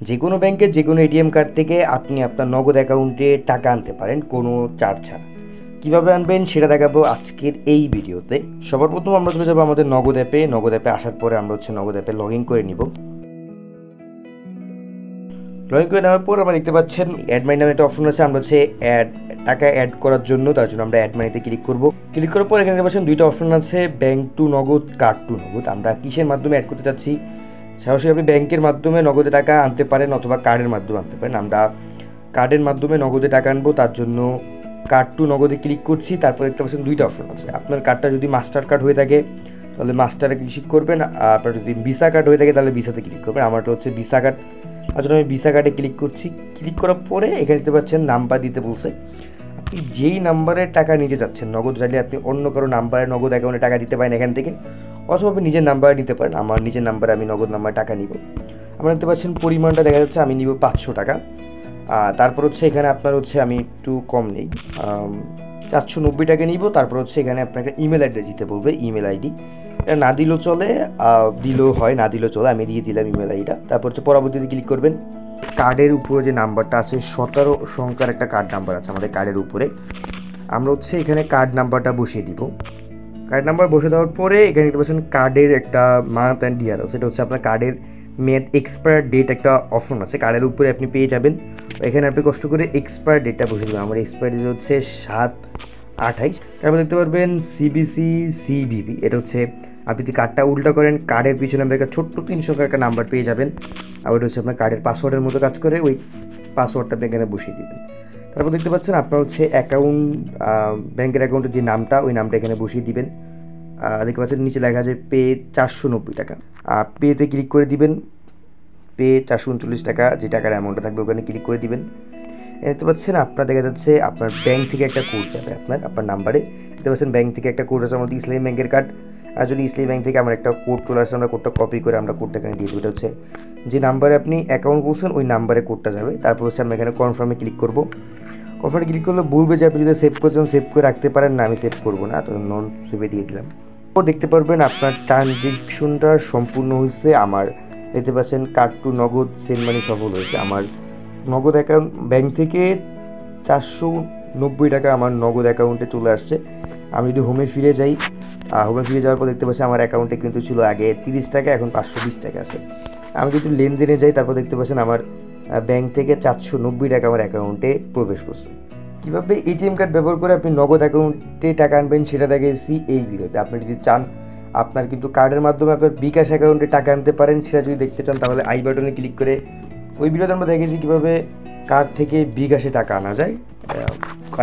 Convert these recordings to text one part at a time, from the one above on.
যে কোনো ব্যাংকের যে কোনো এটিএম কার্ড থেকে আপনি আপনার নগদ অ্যাকাউন্টে টাকা আনতে পারেন কোনো চার্জ ছাড়া। কীভাবে আনবেন সেটা দেখাবো আজকের এই ভিডিওতে। সবার প্রথম আমরা চলে যাবো আমাদের নগদ অ্যাপে। নগদ অ্যাপে আসার পরে আমরা নগদ অ্যাপে লগ ইন করে নিব। লগ ইন করে নেওয়ার পর আমরা দেখতে পাচ্ছেন অ্যাড মানি নামে একটা অপশন আছে। আমরা টাকা অ্যাড করার জন্য, তার জন্য আমরা অ্যাড মানিতে ক্লিক করব। ক্লিক করার পর এখানে দেখতে পাচ্ছেন দুইটা অপশন আছে, ব্যাংক টু নগদ, কার্ড টু নগদ। আমরা কিসের মাধ্যমে অ্যাড করতে চাচ্ছি? সরাসরি আপনি ব্যাংকের মাধ্যমে নগদে টাকা আনতে পারেন অথবা কার্ডের মাধ্যমে আনতে পারেন। আমরা কার্ডের মাধ্যমে নগদে টাকা আনবো, তার জন্য কার্ড টু নগদে ক্লিক করছি। তারপর দেখতে পাচ্ছেন দুইটা অপশন আছে। আপনার কার্ডটা যদি মাস্টার কার্ড হয়ে থাকে তাহলে মাস্টারে ক্লিক করবেন, আপনার যদি ভিসা কার্ড হয়ে থাকে তাহলে ভিসাতে ক্লিক করবেন। আমারটা হচ্ছে ভিসা কার্ড, তার জন্য আমি ভিসা কার্ডে ক্লিক করছি। ক্লিক করার পরে এখানে দেখতে পাচ্ছেন নাম্বার দিতে বলছে। আপনি যেই নাম্বারে টাকা নিতে যাচ্ছেন নগদ, চাইলে আপনি অন্য কারো নাম্বারে নগদ অ্যাকাউন্টে টাকা দিতে পারেন এখান থেকে, অথবা আপনি নিজের নাম্বারে নিতে পারেন। আমার নিজের নাম্বারে আমি নগদ নাম্বারে টাকা নিব। আপনারা দেখতে পাচ্ছেন পরিমাণটা দেখা যাচ্ছে, আমি নিব 500 টাকা। তারপর এখানে আপনার আমি একটু কম নেই, 490 টাকা নিব। তারপর এখানে আপনাকে ইমেল অ্যাড্রেস দিতে বলবে, ইমেল আইডি। এটা না দিলেও চলে, দিলেও হয়, না দিলেও চলে। আমি দিয়ে দিলাম ইমেল আইডিটা। তারপর পরবর্তীতে ক্লিক করবেন। কার্ডের উপরে যে নাম্বারটা আছে 17 সংখ্যার একটা কার্ড নাম্বার আছে আমাদের কার্ডের উপরে। আমরা এখানে কার্ড নাম্বারটা বসিয়ে দিব। কার্ড নাম্বার বসে দেওয়ার পরে এখানে দেখতে পাচ্ছেন কার্ডের একটা মান্থ অ্যান্ড ইয়ার আছে। সেটা আপনার কার্ডের মেয়াদ, এক্সপায়ার ডেট একটা অপশন আছে কার্ডের উপরে, আপনি পেয়ে যাবেন। এখানে আপনি কষ্ট করে এক্সপায়ার ডেটটা বসে দেবেন। আমার এক্সপায়ার ডেট হচ্ছে 7/28। তারপর দেখতে পারবেন সিবিসি সিবিবি। এটা আপনি যদি কার্ডটা উল্টা করেন, কার্ডের পিছনে আপনার একটা ছোট্ট 3 সংখ্যার একটা নাম্বার পেয়ে যাবেন। আর ওটা আপনার কার্ডের পাসওয়ার্ডের মতো কাজ করে। ওই পাসওয়ার্ডটা আপনি এখানে বসিয়ে দেবেন। তারপর দেখতে পাচ্ছেন আপনার অ্যাকাউন্ট, ব্যাংকের অ্যাকাউন্টের যে নামটা, ওই নামটা এখানে বসিয়ে দিবেন। দেখতে পাচ্ছেন নিচে লেখা আছে পে 490 টাকা। পেতে ক্লিক করে দিবেন। পে 439 টাকা, যে টাকার অ্যামাউন্টটা থাকবে ওখানে ক্লিক করে দিবেন। দেখতে পাচ্ছেন আপনার দেখা যাচ্ছে আপনার ব্যাংক থেকে একটা কোড যাবে আপনার নাম্বারে। দেখতে পাচ্ছেন ব্যাংক থেকে একটা কোড আছে, আমাদের ইসলামী ব্যাংকের কার্ড। আর যদি ইসলামী ব্যাংক থেকে আমার একটা কোড চলে আসছে, আমরা কোডটা কপি করে আমরা কোডটা এখানে দিয়ে দেবো। এটা যে নাম্বারে আপনি অ্যাকাউন্ট করছেন ওই নাম্বারে কোডটা যাবে। তারপর আমরা এখানে কনফার্মে ক্লিক করবো। কনফার্মে ক্লিক করলে বলবে যে আপনি যদি সেভ করছেন সেভ করে রাখতে পারেন। না, আমি সেভ করবো না, তো নন সেভে দিয়ে দিলাম। তো দেখতে পারবেন আপনার ট্রানজেকশনটা সম্পূর্ণ হয়েছে। আমার দেখতে পাচ্ছেন কার্ড টু নগদ সেন্ড মানি সফল হয়েছে। আমার নগদ অ্যাকাউন্ট ব্যাংক থেকে 490 টাকা আমার নগদ অ্যাকাউন্টে চলে আসছে। আমি যদি হোমে ফিরে যাই, হোমে ফিরে যাওয়ার পর দেখতে পাচ্ছি আমার অ্যাকাউন্টে কিন্তু ছিল আগে 30 টাকা, এখন 520 টাকা আছে। আমি যদি লেনদেনে যাই, তারপর দেখতে পাচ্ছেন আমার ব্যাংক থেকে 490 টাকা আমার অ্যাকাউন্টে প্রবেশ করছে। কীভাবে এটিএম কার্ড ব্যবহার করে আপনি নগদ অ্যাকাউন্টে টাকা আনবেন সেটা দেখিয়েছি এই ভিডিওতে। আপনি যদি চান আপনার কিন্তু কার্ডের মাধ্যমে আপনার বিকাশ অ্যাকাউন্টে টাকা আনতে পারেন, সেটা যদি দেখতে চান তাহলে আই বাটনে ক্লিক করে ওই ভিডিওতে আমরা দেখেছি কীভাবে কার্ড থেকে বিকাশে টাকা আনা যায়।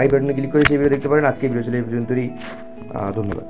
আই বাটনে ক্লিক করে সেই ভিডিও দেখতে পারেন। আজকে ভিডিও ছিল এই পর্যন্তই। ধন্যবাদ।